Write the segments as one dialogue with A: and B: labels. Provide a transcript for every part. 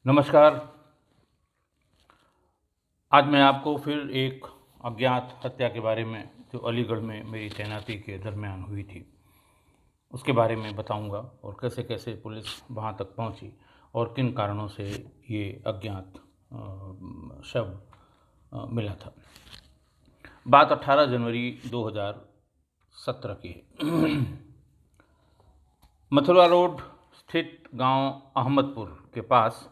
A: नमस्कार। आज मैं आपको फिर एक अज्ञात हत्या के बारे में जो अलीगढ़ में मेरी तैनाती के दरमियान हुई थी उसके बारे में बताऊंगा और कैसे कैसे पुलिस वहां तक पहुंची और किन कारणों से ये अज्ञात शव मिला था। बात 18 जनवरी 2017 की है। मथुरा रोड स्थित गांव अहमदपुर के पास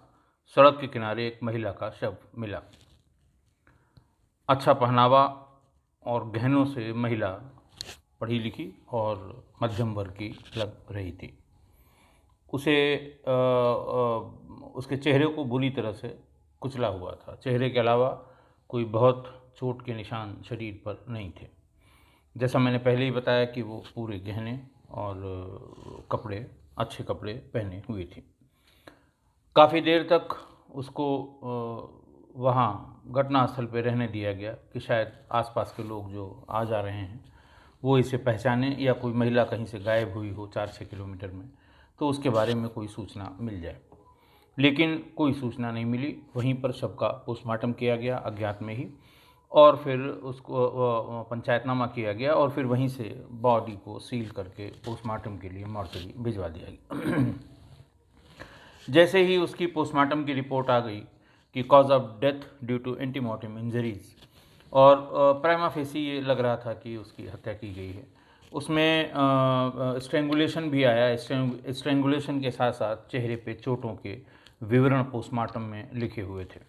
A: सड़क के किनारे एक महिला का शव मिला। अच्छा पहनावा और गहनों से महिला पढ़ी लिखी और मध्यम वर्ग की लग रही थी। उसे उसके चेहरे को बुरी तरह से कुचला हुआ था। चेहरे के अलावा कोई बहुत चोट के निशान शरीर पर नहीं थे। जैसा मैंने पहले ही बताया कि वो पूरे गहने और कपड़े, अच्छे कपड़े पहने हुई थी। काफ़ी देर तक उसको वहाँ घटनास्थल पर रहने दिया गया कि शायद आसपास के लोग जो आ जा रहे हैं वो इसे पहचाने या कोई महिला कहीं से गायब हुई हो 4-6 किलोमीटर में, तो उसके बारे में कोई सूचना मिल जाए। लेकिन कोई सूचना नहीं मिली। वहीं पर शव का पोस्टमार्टम किया गया अज्ञात में ही, और फिर उसको पंचायतनामा किया गया और फिर वहीं से बॉडी को सील करके पोस्टमार्टम के लिए मॉर्चरी भिजवा दिया गया। जैसे ही उसकी पोस्टमार्टम की रिपोर्ट आ गई कि cause of death due to antemortem injuries, और प्राइमा फेसी ये लग रहा था कि उसकी हत्या की गई है। उसमें स्ट्रेंगुलेशन भी आया। स्ट्रेंगुलेशन के साथ साथ चेहरे पे चोटों के विवरण पोस्टमार्टम में लिखे हुए थे।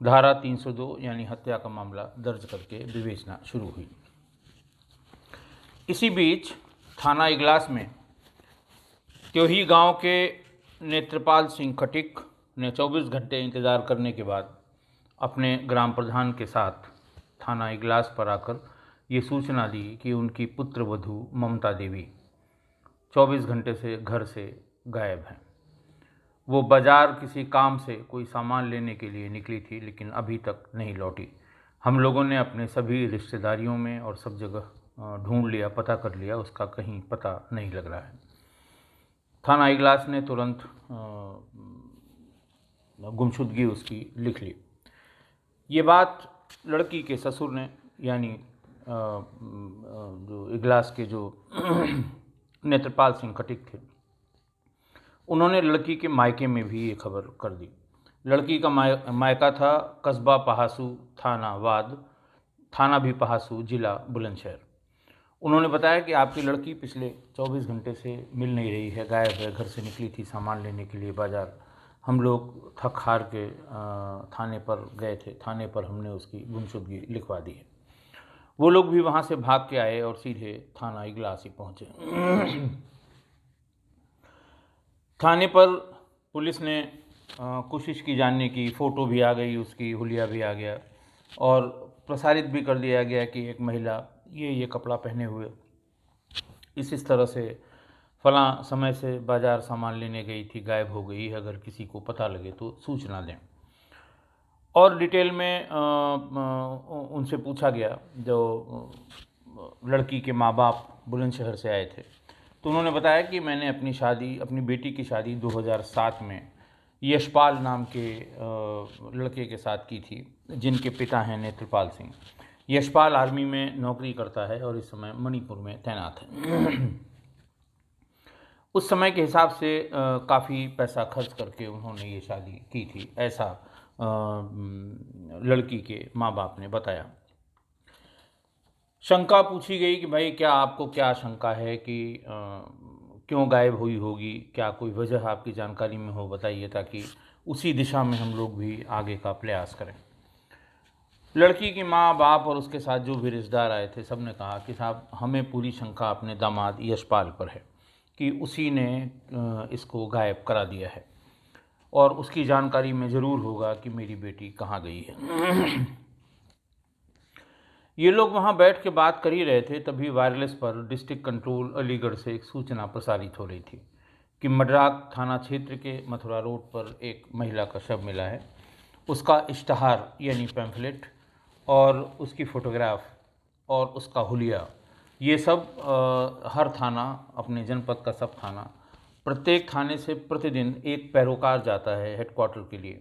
A: धारा 302 यानी हत्या का मामला दर्ज करके विवेचना शुरू हुई। इसी बीच थाना इगलास में त्योही गांव के नेत्रपाल सिंह खटिक ने 24 घंटे इंतज़ार करने के बाद अपने ग्राम प्रधान के साथ थाना इगलास पर आकर ये सूचना दी कि उनकी पुत्र वधू ममता देवी 24 घंटे से घर से गायब हैं। वो बाज़ार किसी काम से कोई सामान लेने के लिए निकली थी, लेकिन अभी तक नहीं लौटी। हम लोगों ने अपने सभी रिश्तेदारियों में और सब जगह ढूंढ लिया, पता कर लिया, उसका कहीं पता नहीं लग रहा है। थाना इगलास ने तुरंत गुमशुदगी उसकी लिख ली। ये बात लड़की के ससुर ने, यानी जो इगलास के जो नेत्रपाल सिंह खटिक थे, उन्होंने लड़की के मायके में भी ये खबर कर दी। लड़की का मायका था कस्बा पहासू, थाना वाद, थाना भी पहासू, जिला बुलंदशहर। उन्होंने बताया कि आपकी लड़की पिछले 24 घंटे से मिल नहीं रही है, गायब है। घर से निकली थी सामान लेने के लिए बाज़ार। हम लोग थक हार के थाने पर गए थे। थाने पर हमने उसकी गुमशुदगी लिखवा दी है। वो लोग भी वहाँ से भाग के आए और सीधे थाना इगलास ही पहुँचे। थाने पर पुलिस ने कोशिश की जानने की, फ़ोटो भी आ गई उसकी, हुलिया भी आ गया और प्रसारित भी कर दिया गया कि एक महिला ये कपड़ा पहने हुए इस तरह से फलां समय से बाज़ार सामान लेने गई थी, गायब हो गई है, अगर किसी को पता लगे तो सूचना दें। और डिटेल में उनसे पूछा गया, जो लड़की के माँ बाप बुलंदशहर से आए थे, तो उन्होंने बताया कि मैंने अपनी बेटी की शादी 2007 में यशपाल नाम के लड़के के साथ की थी, जिनके पिता हैं नेत्रपाल सिंह। यशपाल आर्मी में नौकरी करता है और इस समय मणिपुर में तैनात है। उस समय के हिसाब से काफ़ी पैसा खर्च करके उन्होंने ये शादी की थी, ऐसा लड़की के माँ बाप ने बताया। शंका पूछी गई कि भाई आपको क्या शंका है कि क्यों गायब हुई होगी, क्या कोई वजह आपकी जानकारी में हो, बताइए, ताकि उसी दिशा में हम लोग भी आगे का प्रयास करें। लड़की की माँ बाप और उसके साथ जो भी रिश्तेदार आए थे, सब ने कहा कि साहब हमें पूरी शंका अपने दामाद यशपाल पर है कि उसी ने इसको गायब करा दिया है और उसकी जानकारी में ज़रूर होगा कि मेरी बेटी कहाँ गई है। ये लोग वहाँ बैठ के बात कर ही रहे थे, तभी वायरलेस पर डिस्ट्रिक्ट कंट्रोल अलीगढ़ से एक सूचना प्रसारित हो रही थी कि मडराक थाना क्षेत्र के मथुरा रोड पर एक महिला का शव मिला है। उसका इश्तहार यानी पैम्फलेट और उसकी फ़ोटोग्राफ और उसका हुलिया, ये सब हर थाना, अपने जनपद का सब थाना प्रत्येक थाने से प्रतिदिन एक पैरोकार जाता है हेडक्वार्टर के लिए,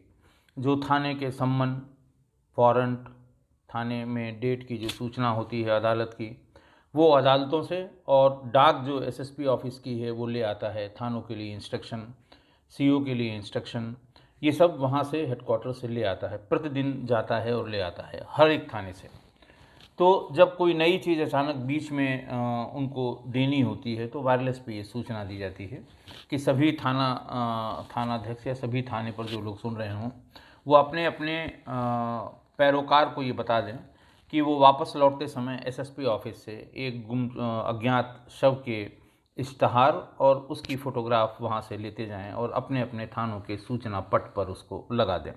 A: जो थाने के सम्मन, वारंट, थाने में डेट की जो सूचना होती है अदालत की, वो अदालतों से, और डाक जो एसएसपी ऑफिस की है वो ले आता है थानों के लिए इंस्ट्रक्शन, सीओ के लिए इंस्ट्रक्शन, ये सब वहाँ से हेडक्वार्टर से ले आता है, प्रतिदिन जाता है और ले आता है हर एक थाने से। तो जब कोई नई चीज़ अचानक बीच में उनको देनी होती है तो वायरलेस पे ये सूचना दी जाती है कि सभी थानाध्यक्ष या सभी थाने पर जो लोग सुन रहे हों वो अपने अपने पैरोकार को ये बता दें कि वो वापस लौटते समय एसएसपी ऑफिस से एक अज्ञात शव के इश्तहार और उसकी फ़ोटोग्राफ वहाँ से लेते जाएं और अपने अपने थानों के सूचना पट पर उसको लगा दें।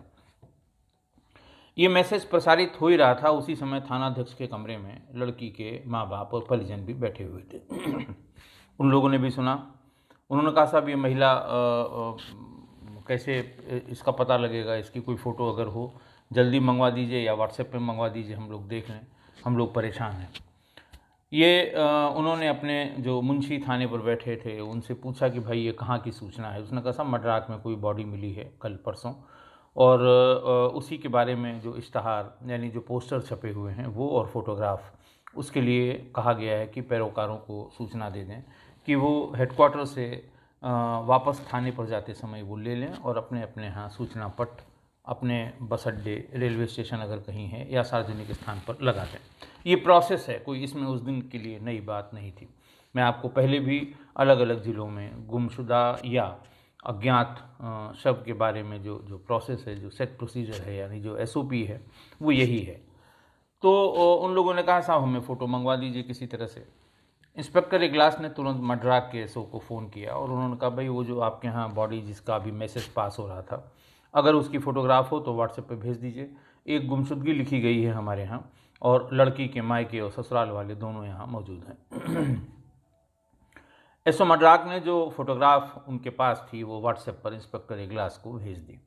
A: ये मैसेज प्रसारित हो ही रहा था, उसी समय थानाध्यक्ष के कमरे में लड़की के माँ बाप और परिजन भी बैठे हुए थे। उन लोगों ने भी सुना। उन्होंने कहा साहब ये महिला कैसे इसका पता लगेगा, इसकी कोई फ़ोटो अगर हो जल्दी मंगवा दीजिए या व्हाट्सएप पे मंगवा दीजिए, हम लोग देख लें, हम लोग परेशान हैं। ये उन्होंने अपने जो मुंशी थाने पर बैठे थे उनसे पूछा कि भाई ये कहाँ की सूचना है। उसने कहा साहब मड्राक में कोई बॉडी मिली है कल परसों, और उसी के बारे में जो इश्तहार यानी जो पोस्टर छपे हुए हैं वो और फ़ोटोग्राफ, उसके लिए कहा गया है कि पैरोकारों को सूचना दे दें कि वो हेडक्वार्टर से वापस थाने पर जाते समय वो ले लें और अपने अपने यहाँ सूचना पट अपने बस अड्डे, रेलवे स्टेशन अगर कहीं है या सार्वजनिक स्थान पर लगा दें। ये प्रोसेस है, कोई इसमें उस दिन के लिए नई बात नहीं थी। मैं आपको पहले भी अलग अलग ज़िलों में गुमशुदा या अज्ञात शव के बारे में जो प्रोसेस है, जो सेट प्रोसीजर है, यानी जो एसओपी है, वो यही है। तो उन लोगों ने कहा साहब हमें फ़ोटो मंगवा दीजिए किसी तरह से। इंस्पेक्टर इगलास ने तुरंत मड्राक के एसओ को फ़ोन किया और उन्होंने कहा भाई वो जो आपके यहाँ बॉडी जिसका अभी मैसेज पास हो रहा था, अगर उसकी फ़ोटोग्राफ हो तो व्हाट्सएप पे भेज दीजिए। एक गुमशुदगी लिखी गई है हमारे यहाँ और लड़की के मायके और ससुराल वाले दोनों यहाँ मौजूद हैं। एसओ मड्राक ने जो फ़ोटोग्राफ उनके पास थी वो व्हाट्सएप पर इंस्पेक्टर इगलास को भेज दी।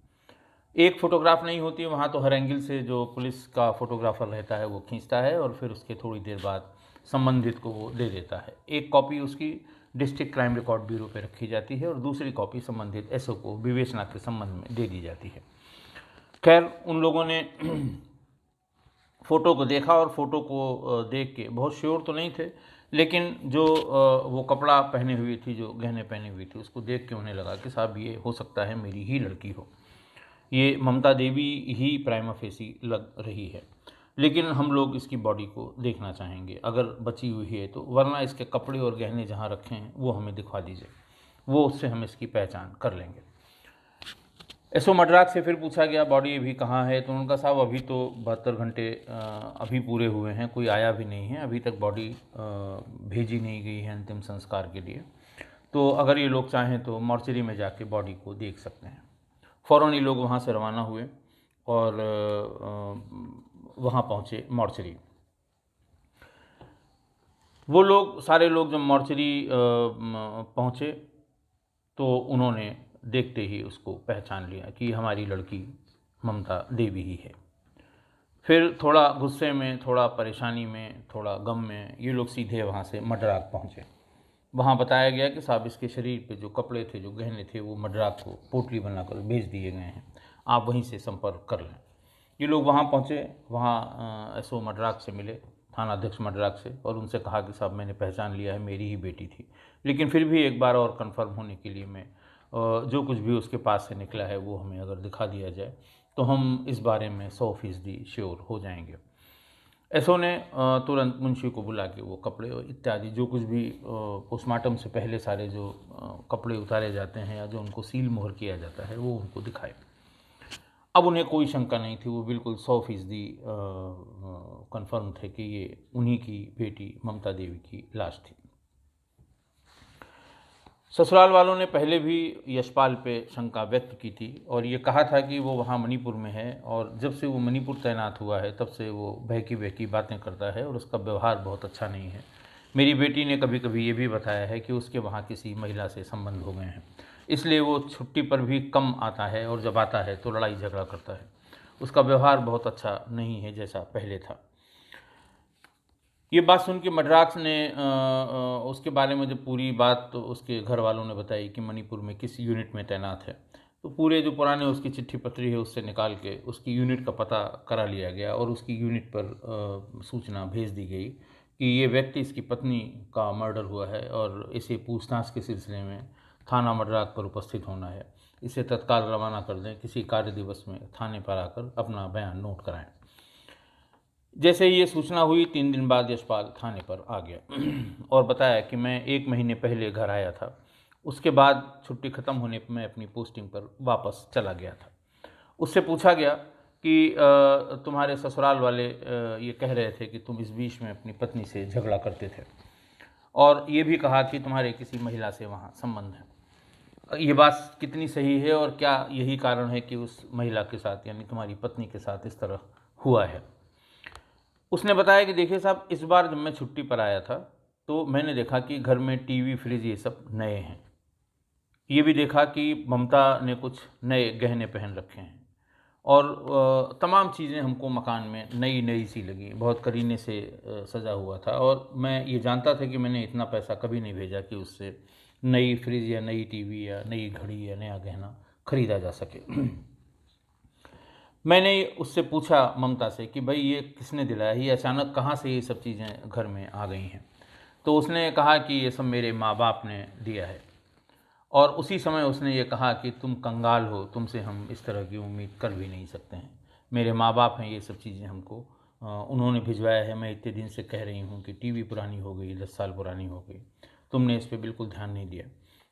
A: एक फ़ोटोग्राफ नहीं होती वहाँ तो हर एंगल से जो पुलिस का फ़ोटोग्राफ़र रहता है वो खींचता है और फिर उसके थोड़ी देर बाद संबंधित को वो दे देता है। एक कॉपी उसकी डिस्ट्रिक्ट क्राइम रिकॉर्ड ब्यूरो पे रखी जाती है और दूसरी कॉपी संबंधित एसओ को विवेचना के संबंध में दे दी जाती है। खैर उन लोगों ने फ़ोटो को देखा और फ़ोटो को देख के बहुत श्योर तो नहीं थे, लेकिन जो वो कपड़ा पहने हुई थी, जो गहने पहने हुई थी, उसको देख के उन्हें लगा कि साहब ये हो सकता है मेरी ही लड़की हो, ये ममता देवी ही प्राइमा फेसी लग रही है, लेकिन हम लोग इसकी बॉडी को देखना चाहेंगे अगर बची हुई है तो, वरना इसके कपड़े और गहने जहाँ रखे हैं वो हमें दिखवा दीजिए, वो उससे हम इसकी पहचान कर लेंगे। एसओ मड्राक से फिर पूछा गया बॉडी अभी कहाँ है, तो उनका साहब अभी तो 72 घंटे अभी पूरे हुए हैं, कोई आया भी नहीं है, अभी तक बॉडी भेजी नहीं गई है अंतिम संस्कार के लिए, तो अगर ये लोग चाहें तो मॉर्चरी में जाके बॉडी को देख सकते हैं। फ़ौरन ये लोग वहाँ से रवाना हुए और वहाँ पहुँचे मॉर्चरी। वो लोग सारे लोग जब मॉर्चरी पहुँचे तो उन्होंने देखते ही उसको पहचान लिया कि हमारी लड़की ममता देवी ही है। फिर थोड़ा गुस्से में, थोड़ा परेशानी में, थोड़ा गम में ये लोग सीधे वहाँ से मड्राक पहुँचे। वहाँ बताया गया कि साहब इसके शरीर पे जो कपड़े थे, जो गहने थे, वो मड्राक को पोटली बनाकर भेज दिए गए हैं, आप वहीं से संपर्क कर लें। ये लोग वहाँ पहुँचे, वहाँ एसओ मड्राक से मिले, थानाध्यक्ष मड्राक से, और उनसे कहा कि साहब मैंने पहचान लिया है, मेरी ही बेटी थी, लेकिन फिर भी एक बार और कंफर्म होने के लिए मैं जो कुछ भी उसके पास से निकला है वो हमें अगर दिखा दिया जाए तो हम इस बारे में 100% श्योर हो जाएंगे। एसओ ने तुरंत मुंशी को बुला के वो कपड़े इत्यादि जो कुछ भी पोस्टमार्टम से पहले सारे जो कपड़े उतारे जाते हैं या जो उनको सील मोहर किया जाता है वो उनको दिखाए। अब उन्हें कोई शंका नहीं थी, वो बिल्कुल 100% कन्फर्म थे कि ये उन्हीं की बेटी ममता देवी की लाश थी। ससुराल वालों ने पहले भी यशपाल पे शंका व्यक्त की थी और ये कहा था कि वो वहाँ मणिपुर में है, और जब से वो मणिपुर तैनात हुआ है तब से वो बहकी बहकी बातें करता है और उसका व्यवहार बहुत अच्छा नहीं है। मेरी बेटी ने कभी कभी ये भी बताया है कि उसके वहाँ किसी महिला से संबंध हो गए हैं, इसलिए वो छुट्टी पर भी कम आता है और जब आता है तो लड़ाई झगड़ा करता है। उसका व्यवहार बहुत अच्छा नहीं है जैसा पहले था। ये बात सुन के मड्राक्स ने उसके बारे में जब पूरी बात तो उसके घर वालों ने बताई कि मणिपुर में किस यूनिट में तैनात है, तो पूरे जो पुराने उसकी चिट्ठी पत्री है उससे निकाल के उसकी यूनिट का पता करा लिया गया और उसकी यूनिट पर सूचना भेज दी गई कि ये व्यक्ति, इसकी पत्नी का मर्डर हुआ है और इसे पूछताछ के सिलसिले में थाना मड्राक पर उपस्थित होना है। इसे तत्काल रवाना कर दें, किसी कार्य दिवस में थाने पर आकर अपना बयान नोट कराएं। जैसे ही ये सूचना हुई 3 दिन बाद यशपाल थाने पर आ गया और बताया कि मैं 1 महीने पहले घर आया था। उसके बाद छुट्टी ख़त्म होने पर मैं अपनी पोस्टिंग पर वापस चला गया था। उससे पूछा गया कि तुम्हारे ससुराल वाले ये कह रहे थे कि तुम इस बीच में अपनी पत्नी से झगड़ा करते थे और ये भी कहा कि तुम्हारे किसी महिला से वहाँ संबंध है। ये बात कितनी सही है और क्या यही कारण है कि उस महिला के साथ यानी तुम्हारी पत्नी के साथ इस तरह हुआ है? उसने बताया कि देखिए साहब, इस बार जब मैं छुट्टी पर आया था तो मैंने देखा कि घर में टीवी, फ्रिज ये सब नए हैं। ये भी देखा कि ममता ने कुछ नए गहने पहन रखे हैं और तमाम चीज़ें हमको मकान में नई नई सी लगी, बहुत करीने से सजा हुआ था और मैं ये जानता था कि मैंने इतना पैसा कभी नहीं भेजा कि उससे नई फ्रिज या नई टीवी या नई घड़ी या नया गहना खरीदा जा सके। मैंने उससे पूछा ममता से कि भाई ये किसने दिलाया, ये अचानक कहाँ से ये सब चीज़ें घर में आ गई हैं? तो उसने कहा कि ये सब मेरे माँ बाप ने दिया है और उसी समय उसने ये कहा कि तुम कंगाल हो, तुमसे हम इस तरह की उम्मीद कर भी नहीं सकते हैं। मेरे माँ बाप हैं, ये सब चीज़ें हमको उन्होंने भिजवाया है। मैं इतने दिन से कह रही हूँ कि टीवी पुरानी हो गई, 10 साल पुरानी हो गई, तुमने इस पर बिल्कुल ध्यान नहीं दिया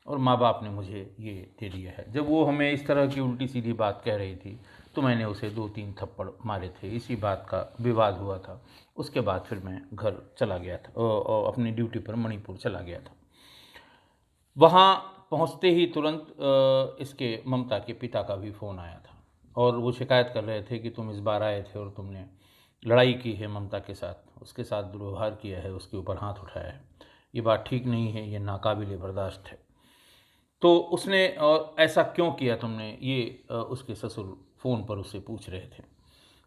A: और माँ बाप ने मुझे ये दे दिया है। जब वो हमें इस तरह की उल्टी सीधी बात कह रही थी तो मैंने उसे 2-3 थप्पड़ मारे थे। इसी बात का विवाद हुआ था। उसके बाद फिर मैं घर चला गया था और अपनी ड्यूटी पर मणिपुर चला गया था। वहाँ पहुँचते ही तुरंत इसके ममता के पिता का भी फ़ोन आया था और वो शिकायत कर रहे थे कि तुम इस बार आए थे और तुमने लड़ाई की है ममता के साथ, उसके साथ दुर्व्यवहार किया है, उसके ऊपर हाथ उठाया है। ये बात ठीक नहीं है, ये नाकाबिले बर्दाश्त है। तो उसने और ऐसा क्यों किया तुमने, ये उसके ससुर फ़ोन पर उससे पूछ रहे थे।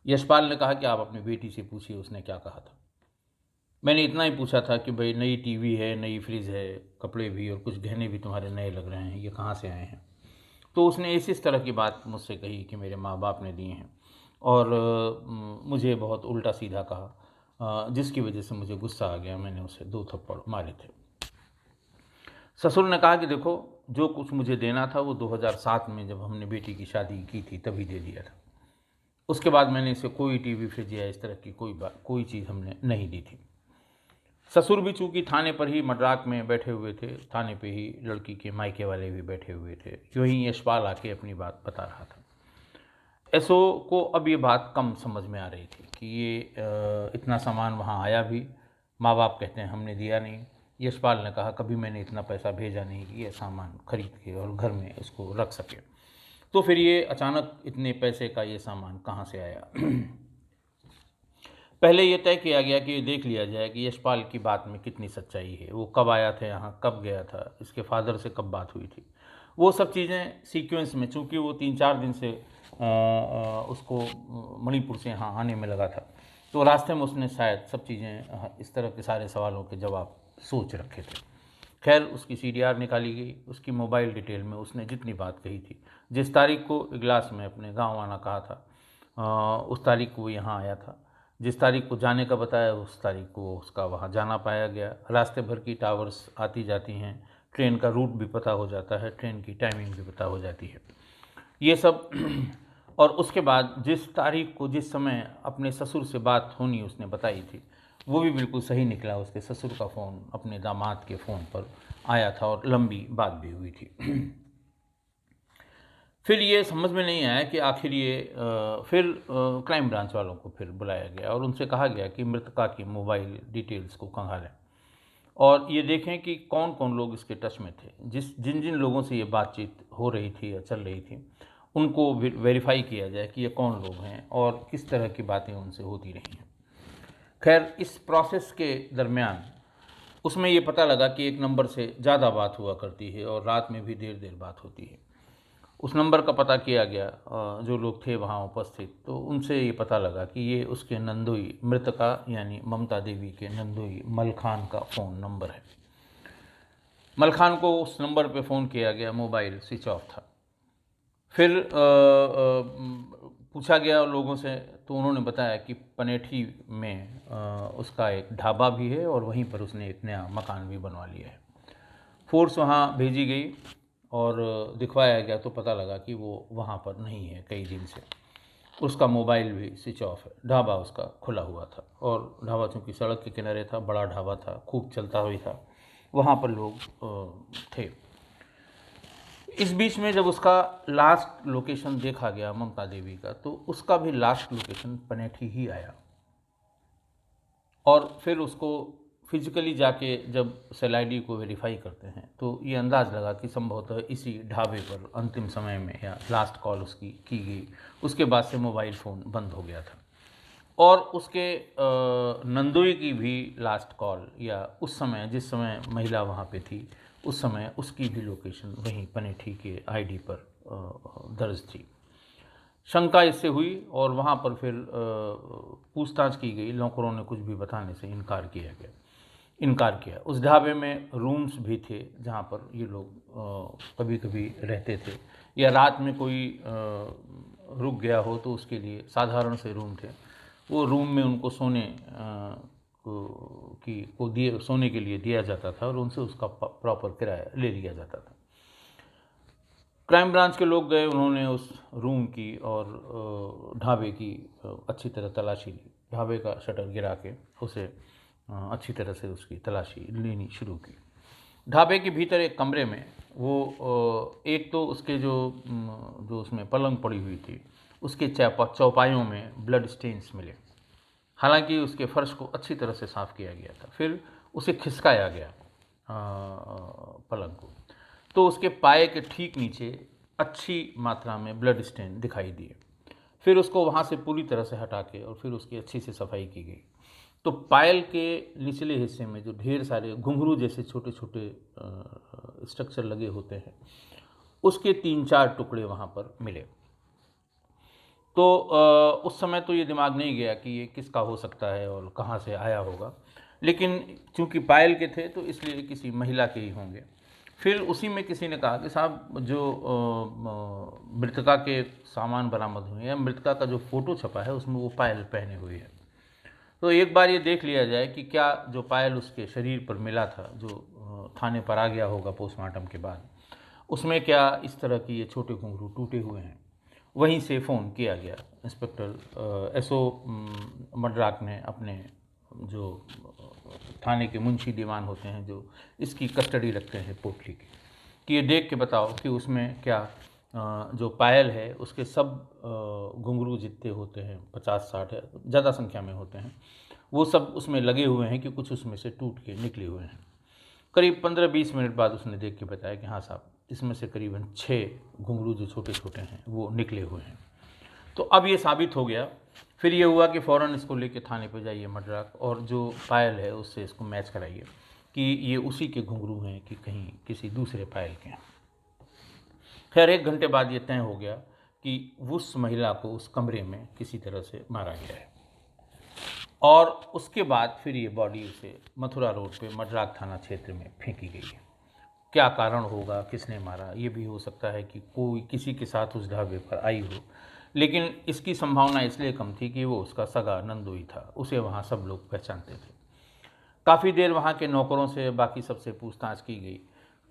A: यशपाल ने कहा कि आप अपनी बेटी से पूछिए उसने क्या कहा था। मैंने इतना ही पूछा था कि भाई नई टीवी है, नई फ्रिज है, कपड़े भी और कुछ गहने भी तुम्हारे नए लग रहे हैं, ये कहाँ से आए हैं? तो उसने इस तरह की बात मुझसे कही कि मेरे माँ बाप ने दिए हैं और मुझे बहुत उल्टा सीधा कहा, जिसकी वजह से मुझे गुस्सा आ गया। मैंने उसे 2 थप्पड़ मारे थे। ससुर ने कहा कि देखो, जो कुछ मुझे देना था वो 2007 में जब हमने बेटी की शादी की थी तभी दे दिया था। उसके बाद मैंने इसे कोई टीवी, फ्रिज या इस तरह की कोई चीज़ हमने नहीं दी थी। ससुर भी चूँकि थाने पर ही मड्राक में बैठे हुए थे, थाने पे ही लड़की के मायके वाले भी बैठे हुए थे, यूँ ही यशपाल आके अपनी बात बता रहा था। एसओ को अब ये बात कम समझ में आ रही थी कि ये इतना सामान वहाँ आया भी, माँ बाप कहते हैं हमने दिया नहीं। यशपाल ने कहा कभी मैंने इतना पैसा भेजा नहीं कि ये सामान खरीद के और घर में इसको रख सके। तो फिर ये अचानक इतने पैसे का ये सामान कहाँ से आया? पहले ये तय किया गया कि ये देख लिया जाए कि यशपाल की बात में कितनी सच्चाई है, वो कब आया था यहाँ, कब गया था, इसके फादर से कब बात हुई थी। वो सब चीज़ें सीक्वेंस में, चूँकि वो 3-4 दिन से उसको मणिपुर से यहाँ आने में लगा था, तो रास्ते में उसने शायद सब चीज़ें इस तरह के सारे सवालों के जवाब सोच रखे थे। खैर उसकी सीडीआर निकाली गई, उसकी मोबाइल डिटेल में उसने जितनी बात कही थी, जिस तारीख को इगलास में अपने गांव आना कहा था उस तारीख को वो यहाँ आया था, जिस तारीख को जाने का बताया उस तारीख को उसका वहाँ जाना पाया गया। रास्ते भर की टावर्स आती जाती हैं, ट्रेन का रूट भी पता हो जाता है, ट्रेन की टाइमिंग भी पता हो जाती है, ये सब। और उसके बाद जिस तारीख को, जिस समय अपने ससुर से बात होनी उसने बताई थी, वो भी बिल्कुल सही निकला। उसके ससुर का फ़ोन अपने दामाद के फ़ोन पर आया था और लंबी बात भी हुई थी। फिर ये समझ में नहीं आया कि आखिर ये फिर क्राइम ब्रांच वालों को फिर बुलाया गया और उनसे कहा गया कि मृतका की मोबाइल डिटेल्स को खंगालें और ये देखें कि कौन कौन लोग इसके टच में थे, जिन जिन लोगों से ये बातचीत हो रही थी या चल रही थी, उनको वेरीफाई किया जाए कि ये कौन लोग हैं और किस तरह की बातें उनसे होती रही हैं। खैर इस प्रोसेस के दरमियान उसमें ये पता लगा कि एक नंबर से ज़्यादा बात हुआ करती है और रात में भी देर देर बात होती है उस नंबर का पता किया गया, जो लोग थे वहाँ उपस्थित, तो उनसे ये पता लगा कि ये उसके नंदोई, मृतका यानी ममता देवी के नंदोई मलखान का फ़ोन नंबर है। मलखान को उस नंबर पे फ़ोन किया गया, मोबाइल स्विच ऑफ था। फिर पूछा गया लोगों से, तो उन्होंने बताया कि पनेठी में उसका एक ढाबा भी है और वहीं पर उसने एक नया मकान भी बनवा लिया है। फोर्स वहाँ भेजी गई और दिखवाया गया तो पता लगा कि वो वहाँ पर नहीं है कई दिन से। उसका मोबाइल भी स्विच ऑफ है, ढाबा उसका खुला हुआ था, और ढाबा चूँकि सड़क के किनारे था, बड़ा ढाबा था, खूब चलता हुआ था, वहाँ पर लोग थे। इस बीच में जब उसका लास्ट लोकेशन देखा गया ममता देवी का, तो उसका भी लास्ट लोकेशन पनेठी ही आया। और फिर उसको फिजिकली जाके जब सेल आईडी को वेरीफाई करते हैं तो ये अंदाज़ लगा कि संभवतः इसी ढाबे पर अंतिम समय में या लास्ट कॉल उसकी की गई। उसके बाद से मोबाइल फ़ोन बंद हो गया था, और उसके नंदोई की भी लास्ट कॉल या उस समय जिस समय महिला वहाँ पे थी उस समय उसकी भी लोकेशन वहीं पनेठी के आईडी पर दर्ज थी। शंका इससे हुई और वहाँ पर फिर पूछताछ की गई। नौकरों ने कुछ भी बताने से इनकार किया। उस ढाबे में रूम्स भी थे जहाँ पर ये लोग कभी कभी रहते थे, या रात में कोई रुक गया हो तो उसके लिए साधारण से रूम थे। वो रूम में उनको सोने के लिए दिया जाता था और उनसे उसका प्रॉपर किराया ले लिया जाता था। क्राइम ब्रांच के लोग गए, उन्होंने उस रूम की और ढाबे की अच्छी तरह तलाशी ली। ढाबे का शटर गिरा के उसे अच्छी तरह से उसकी तलाशी लेनी शुरू की। ढाबे के भीतर एक कमरे में वो एक तो उसके जो उसमें पलंग पड़ी हुई थी उसके चौपाइयों में ब्लड स्टेन्स मिले। हालांकि उसके फर्श को अच्छी तरह से साफ़ किया गया था। फिर उसे खिसकाया गया पलंग को, तो उसके पाए के ठीक नीचे अच्छी मात्रा में ब्लड स्टेन दिखाई दिए। फिर उसको वहाँ से पूरी तरह से हटा के और फिर उसकी अच्छी से सफाई की गई। तो पायल के निचले हिस्से में जो ढेर सारे घुंघरू जैसे छोटे छोटे स्ट्रक्चर लगे होते हैं, उसके 3-4 टुकड़े वहाँ पर मिले। तो उस समय तो ये दिमाग नहीं गया कि ये किसका हो सकता है और कहाँ से आया होगा, लेकिन चूंकि पायल के थे तो इसलिए किसी महिला के ही होंगे। फिर उसी में किसी ने कहा कि साहब जो मृतका के सामान बरामद हुए हैं, मृतका का जो फ़ोटो छपा है उसमें वो पायल पहने हुई है, तो एक बार ये देख लिया जाए कि क्या जो पायल उसके शरीर पर मिला था, जो थाने पर आ गया होगा पोस्टमार्टम के बाद, उसमें क्या इस तरह की ये छोटे घुंघरू टूटे हुए हैं। वहीं से फ़ोन किया गया। इंस्पेक्टर एसओ मड्राक ने अपने जो थाने के मुंशी दीवान होते हैं जो इसकी कस्टडी रखते हैं पोटली की, कि ये देख के बताओ कि उसमें क्या जो पायल है उसके सब घुंघरू जितने होते हैं 50-60 है, ज़्यादा संख्या में होते हैं, वो सब उसमें लगे हुए हैं कि कुछ उसमें से टूट के निकले हुए हैं। करीब 15-20 मिनट बाद उसने देख के बताया कि हाँ साहब, इसमें से करीबन 6 घुंघरू जो छोटे छोटे हैं वो निकले हुए हैं। तो अब ये साबित हो गया। फिर ये हुआ कि फ़ौरन इसको लेके थाने पे जाइए मड्राक, और जो पायल है उससे इसको मैच कराइए कि ये उसी के घुंघरू हैं कि कहीं किसी दूसरे पायल के हैं। खैर 1 घंटे बाद ये तय हो गया कि उस महिला को उस कमरे में किसी तरह से मारा गया है, और उसके बाद फिर ये बॉडी उसे मथुरा रोड पे मड्राक थाना क्षेत्र में फेंकी गई है। क्या कारण होगा, किसने मारा, ये भी हो सकता है कि कोई किसी के साथ उस ढाबे पर आई हो, लेकिन इसकी संभावना इसलिए कम थी कि वो उसका सगा नंदोई था, उसे वहाँ सब लोग पहचानते थे। काफ़ी देर वहाँ के नौकरों से बाकी सबसे पूछताछ की गई,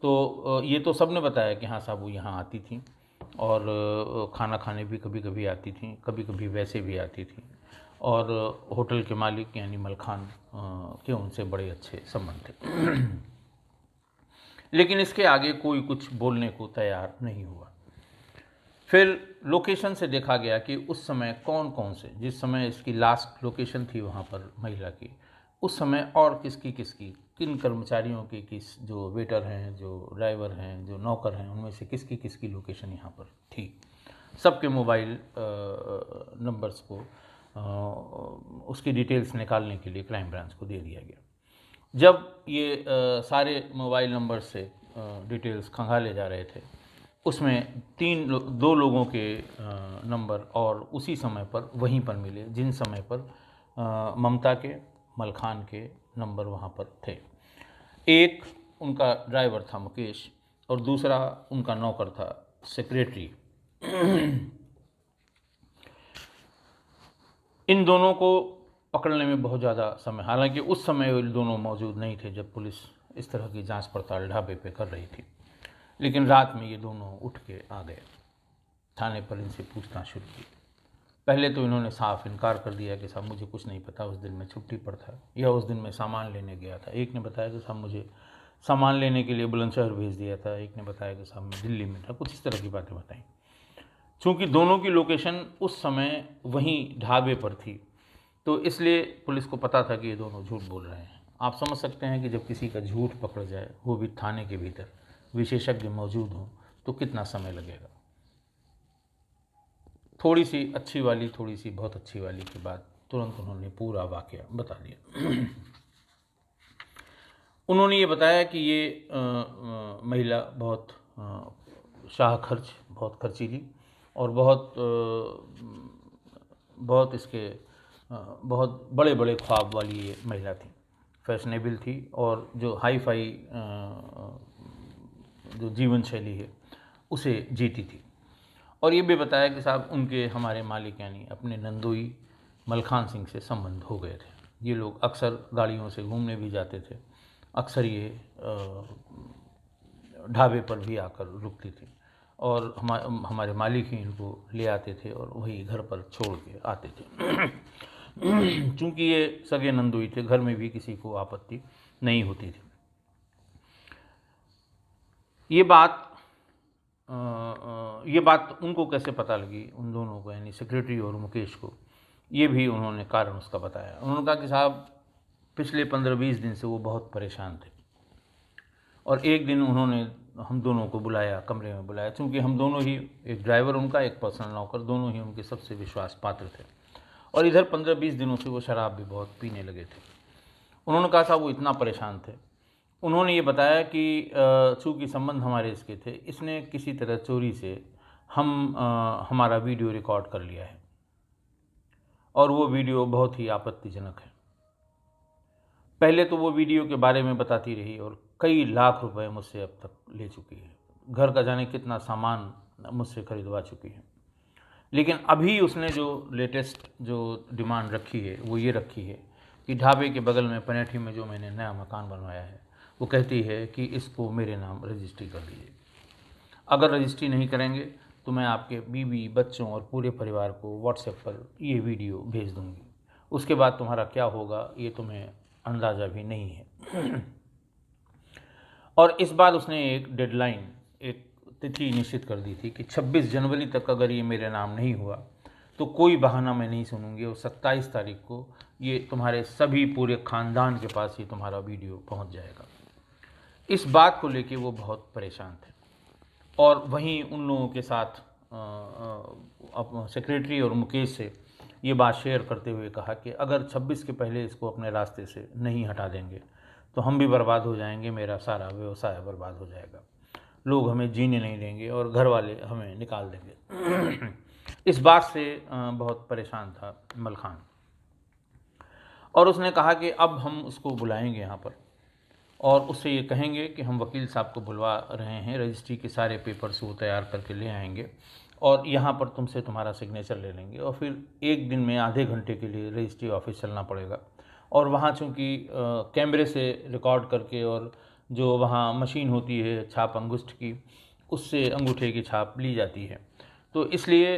A: तो ये तो सब ने बताया कि हाँ साहब वो यहाँ आती थी और खाना खाने भी कभी कभी आती थी, कभी कभी वैसे भी आती थी, और होटल के मालिक यानी मलखान के उनसे बड़े अच्छे संबंध थे। लेकिन इसके आगे कोई कुछ बोलने को तैयार नहीं हुआ। फिर लोकेशन से देखा गया कि उस समय कौन कौन से, जिस समय इसकी लास्ट लोकेशन थी वहाँ पर महिला की, उस समय और किसकी किन कर्मचारियों की, किस जो वेटर हैं, जो ड्राइवर हैं, जो नौकर हैं, उनमें से किसकी लोकेशन यहाँ पर थी। सबके मोबाइल नंबर्स को उसकी डिटेल्स निकालने के लिए क्राइम ब्रांच को दे दिया गया। जब ये सारे मोबाइल नंबर से डिटेल्स खंगाले जा रहे थे, उसमें दो लोगों के नंबर और उसी समय पर वहीं पर मिले जिन समय पर ममता के, मलखान के नंबर वहाँ पर थे। एक उनका ड्राइवर था मुकेश और दूसरा उनका नौकर था सेक्रेटरी। इन दोनों को पकड़ने में बहुत ज़्यादा समय, हालांकि उस समय वो दोनों मौजूद नहीं थे जब पुलिस इस तरह की जांच पड़ताल ढाबे पे कर रही थी, लेकिन रात में ये दोनों उठ के आ गए। थाने पर इनसे पूछताछ शुरू की। पहले तो इन्होंने साफ इनकार कर दिया कि साहब मुझे कुछ नहीं पता, उस दिन मैं छुट्टी पर था या उस दिन मैं सामान लेने गया था। एक ने बताया कि साहब मुझे सामान लेने के लिए बुलंदशहर भेज दिया था, एक ने बताया कि साहब मैं दिल्ली में था, कुछ इस तरह की बातें बताई। चूँकि दोनों की लोकेशन उस समय वहीं ढाबे पर थी, तो इसलिए पुलिस को पता था कि ये दोनों झूठ बोल रहे हैं। आप समझ सकते हैं कि जब किसी का झूठ पकड़ जाए, वो भी थाने के भीतर, विशेषज्ञ मौजूद हों, तो कितना समय लगेगा। थोड़ी सी अच्छी वाली, थोड़ी सी बहुत अच्छी वाली के बाद तुरंत उन्होंने पूरा वाकया बता दिया। उन्होंने ये बताया कि ये महिला बहुत शाहखर्च, बहुत खर्चीली और बहुत इसके बहुत बड़े बड़े ख्वाब वाली ये महिला थी, फैशनेबल थी और जो हाई फाई जो जीवन शैली है उसे जीती थी। और ये भी बताया कि साहब उनके, हमारे मालिक यानी अपने नंदोई मलखान सिंह से संबंध हो गए थे। ये लोग अक्सर गाड़ियों से घूमने भी जाते थे, अक्सर ये ढाबे पर भी आकर रुकती थी और हमारे मालिक ही इनको ले आते थे और वही घर पर छोड़ के आते थे। चूँकि ये सगे नंदोई थे, घर में भी किसी को आपत्ति नहीं होती थी। ये बात उनको कैसे पता लगी, उन दोनों को यानी सेक्रेटरी और मुकेश को, ये भी उन्होंने कारण उसका बताया। उन्होंने कहा कि साहब पिछले 15-20 दिन से वो बहुत परेशान थे और एक दिन उन्होंने हम दोनों को बुलाया, कमरे में बुलाया। चूँकि हम दोनों ही, एक ड्राइवर उनका, एक पर्सनल नौकर, दोनों ही उनके सबसे विश्वास पात्र थे और इधर 15-20 दिनों से वो शराब भी बहुत पीने लगे थे। उन्होंने कहा साहब वो इतना परेशान थे। उन्होंने ये बताया कि चूँकि संबंध हमारे इसके थे, इसने किसी तरह चोरी से हमारा वीडियो रिकॉर्ड कर लिया है और वो वीडियो बहुत ही आपत्तिजनक है। पहले तो वो वीडियो के बारे में बताती रही और कई लाख रुपए मुझसे अब तक ले चुकी है, घर का जाने कितना सामान मुझसे खरीदवा चुकी है। लेकिन अभी उसने जो लेटेस्ट जो डिमांड रखी है वो ये रखी है कि ढाबे के बगल में पनेठी में जो मैंने नया मकान बनवाया है, वो कहती है कि इसको मेरे नाम रजिस्ट्री कर दीजिए। अगर रजिस्ट्री नहीं करेंगे तो मैं आपके बीवी, बच्चों और पूरे परिवार को व्हाट्सएप पर ये वीडियो भेज दूंगी। उसके बाद तुम्हारा क्या होगा ये तुम्हें अंदाज़ा भी नहीं है। और इस बार उसने एक डेडलाइन, एक तिथि निश्चित कर दी थी कि 26 जनवरी तक अगर ये मेरे नाम नहीं हुआ तो कोई बहाना मैं नहीं सुनूंगी और 27 तारीख को ये तुम्हारे सभी पूरे ख़ानदान के पास ये तुम्हारा वीडियो पहुंच जाएगा। इस बात को लेके वो बहुत परेशान थे और वहीं उन लोगों के साथ सेक्रेटरी और मुकेश से ये बात शेयर करते हुए कहा कि अगर 26 के पहले इसको अपने रास्ते से नहीं हटा देंगे तो हम भी बर्बाद हो जाएंगे, मेरा सारा व्यवसाय बर्बाद हो जाएगा, लोग हमें जीने नहीं देंगे और घर वाले हमें निकाल देंगे। इस बात से बहुत परेशान था मलखान और उसने कहा कि अब हम उसको बुलाएंगे यहाँ पर और उससे ये कहेंगे कि हम वकील साहब को बुलवा रहे हैं, रजिस्ट्री के सारे पेपर्स वो तैयार करके ले आएंगे और यहाँ पर तुमसे तुम्हारा सिग्नेचर ले लेंगे और फिर एक दिन में आधे घंटे के लिए रजिस्ट्री ऑफिस चलना पड़ेगा और वहाँ चूँकि कैमरे से रिकॉर्ड करके और जो वहाँ मशीन होती है छाप अंगूष्ठ की, उससे अंगूठे की छाप ली जाती है। तो इसलिए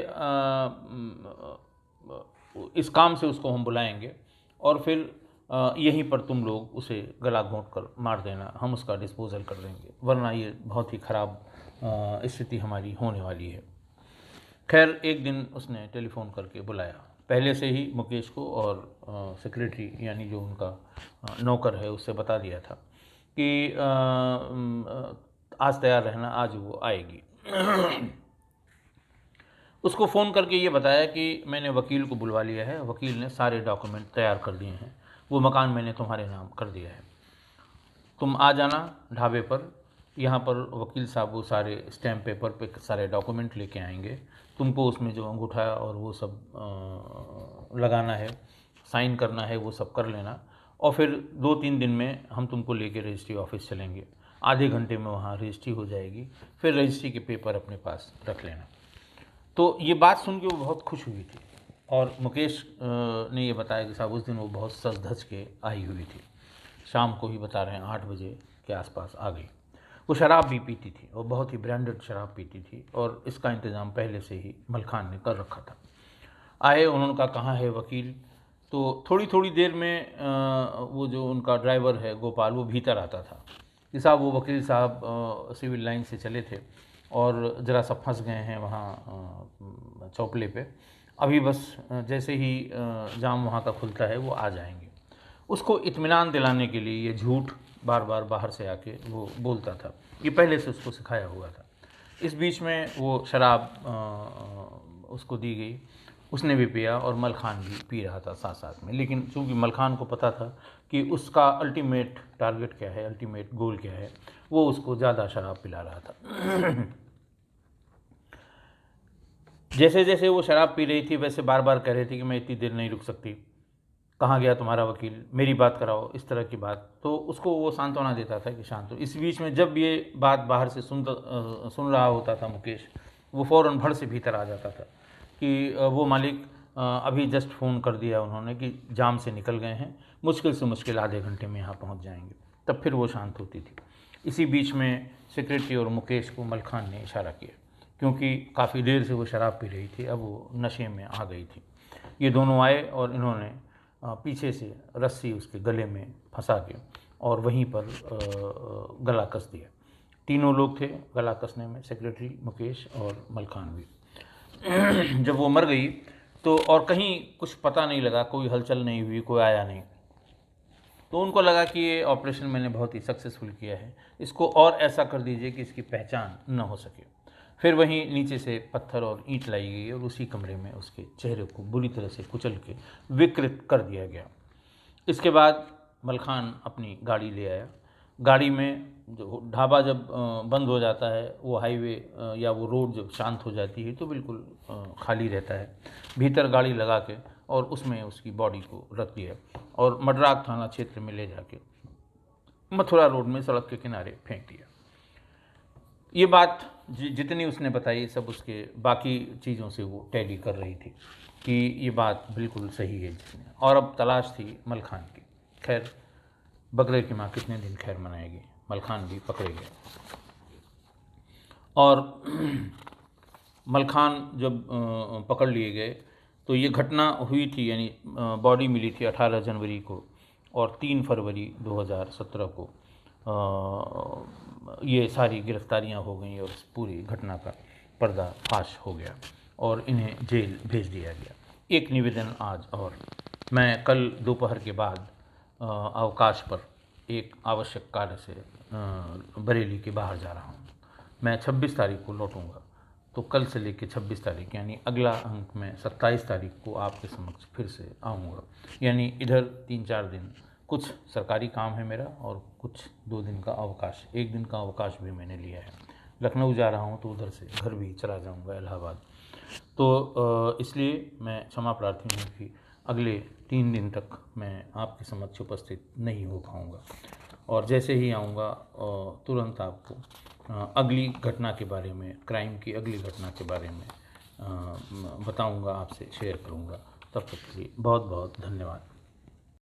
A: इस काम से उसको हम बुलाएंगे और फिर यहीं पर तुम लोग उसे गला घोंट कर मार देना, हम उसका डिस्पोजल कर देंगे, वरना ये बहुत ही ख़राब स्थिति हमारी होने वाली है। खैर एक दिन उसने टेलीफोन करके बुलाया, पहले से ही मुकेश को और सेक्रेटरी यानी जो उनका नौकर है उससे बता दिया था कि आज तैयार रहना, आज वो आएगी। उसको फ़ोन करके ये बताया कि मैंने वकील को बुलवा लिया है, वकील ने सारे डॉक्यूमेंट तैयार कर दिए हैं, वो मकान मैंने तुम्हारे नाम कर दिया है, तुम आ जाना ढाबे पर यहाँ पर वकील साहब वो सारे स्टैम्प पेपर पे सारे डॉक्यूमेंट लेके आएंगे, तुमको उसमें जो अंगूठा और वो सब लगाना है, साइन करना है, वो सब कर लेना, और फिर 2-3 दिन में हम तुमको लेके रजिस्ट्री ऑफिस चलेंगे, आधे घंटे में वहाँ रजिस्ट्री हो जाएगी, फिर रजिस्ट्री के पेपर अपने पास रख लेना। तो ये बात सुन के वो बहुत खुश हुई थी, और मुकेश ने ये बताया कि साहब उस दिन वो बहुत सज धज के आई हुई थी, शाम को ही बता रहे हैं 8 बजे के आसपास आ गई। वो शराब भी पीती थी और बहुत ही ब्रांडेड शराब पीती थी, और इसका इंतज़ाम पहले से ही मलखान ने कर रखा था। आए, उन्होंने कहा कहाँ है वकील, तो थोड़ी थोड़ी देर में वो जो उनका ड्राइवर है गोपाल, वो भीतर आता था कि साहब वो वकील साहब सिविल लाइन से चले थे और ज़रा सा फंस गए हैं वहाँ चौपले पे, अभी बस जैसे ही जाम वहाँ का खुलता है वो आ जाएंगे। उसको इत्मीनान दिलाने के लिए ये झूठ बार बार बाहर से आके वो बोलता था, ये पहले से उसको सिखाया हुआ था। इस बीच में वो शराब उसको दी गई, उसने भी पिया और मलखान भी पी रहा था साथ साथ में, लेकिन चूंकि मलखान को पता था कि उसका अल्टीमेट टारगेट क्या है, अल्टीमेट गोल क्या है, वो उसको ज़्यादा शराब पिला रहा था। जैसे जैसे वो शराब पी रही थी वैसे बार बार कह रही थी कि मैं इतनी देर नहीं रुक सकती, कहाँ गया तुम्हारा वकील, मेरी बात कराओ, इस तरह की बात। तो उसको वो सांत्वना देता था कि शांत हो। इस बीच में जब ये बात बाहर से सुन रहा होता था मुकेश, वो फ़ौरन भड़ से भीतर आ जाता था कि वो मालिक अभी जस्ट फ़ोन कर दिया उन्होंने कि जाम से निकल गए हैं, मुश्किल से मुश्किल आधे घंटे में यहाँ पहुँच जाएंगे। तब फिर वो शांत होती थी। इसी बीच में सेक्रेटरी और मुकेश को मलखान ने इशारा किया, क्योंकि काफ़ी देर से वो शराब पी रही थी, अब वो नशे में आ गई थी। ये दोनों आए और इन्होंने पीछे से रस्सी उसके गले में फंसा के और वहीं पर गला कस दिया। तीनों लोग थे गला कसने में, सेक्रेटरी, मुकेश और मलखान भी। जब वो मर गई तो और कहीं कुछ पता नहीं लगा, कोई हलचल नहीं हुई, कोई आया नहीं, तो उनको लगा कि ये ऑपरेशन मैंने बहुत ही सक्सेसफुल किया है, इसको और ऐसा कर दीजिए कि इसकी पहचान न हो सके। फिर वहीं नीचे से पत्थर और ईंट लाई गई और उसी कमरे में उसके चेहरे को बुरी तरह से कुचल के विकृत कर दिया गया। इसके बाद मलखान अपनी गाड़ी ले आया। गाड़ी में जो ढाबा जब बंद हो जाता है, वो हाईवे या वो रोड जब शांत हो जाती है तो बिल्कुल खाली रहता है, भीतर गाड़ी लगा के और उसमें उसकी बॉडी को रख दिया और मडराग थाना क्षेत्र में ले जाके मथुरा रोड में सड़क के किनारे फेंक दिया। ये बात जितनी उसने बताई सब उसके बाकी चीज़ों से वो टैली कर रही थी कि ये बात बिल्कुल सही है जिसने, और अब तलाश थी मलखान की। खैर, बकरे की माँ कितने दिन खैर मनाएगी, मलखान भी पकड़े गए। और मलखान जब पकड़ लिए गए तो ये घटना हुई थी, यानी बॉडी मिली थी 18 जनवरी को, और 3 फरवरी 2017 को ये सारी गिरफ्तारियां हो गई और पूरी घटना का पर्दाफाश हो गया और इन्हें जेल भेज दिया गया। एक निवेदन आज, और मैं कल दोपहर के बाद अवकाश पर एक आवश्यक कार्य से बरेली के बाहर जा रहा हूँ। मैं 26 तारीख को लौटूंगा, तो कल से लेकर 26 तारीख यानी अगला अंक में 27 तारीख को आपके समक्ष फिर से आऊँगा। यानी इधर 3-4 दिन कुछ सरकारी काम है मेरा और कुछ 2 दिन का अवकाश, 1 दिन का अवकाश भी मैंने लिया है। लखनऊ जा रहा हूँ तो उधर से घर भी चला जाऊँगा, इलाहाबाद। तो इसलिए मैं क्षमा प्रार्थी हूँ कि अगले 3 दिन तक मैं आपके समक्ष उपस्थित नहीं हो पाऊँगा, और जैसे ही आऊँगा तुरंत आपको अगली घटना के बारे में, क्राइम की अगली घटना के बारे में बताऊँगा, आपसे शेयर करूँगा। तब तक के लिए बहुत बहुत धन्यवाद।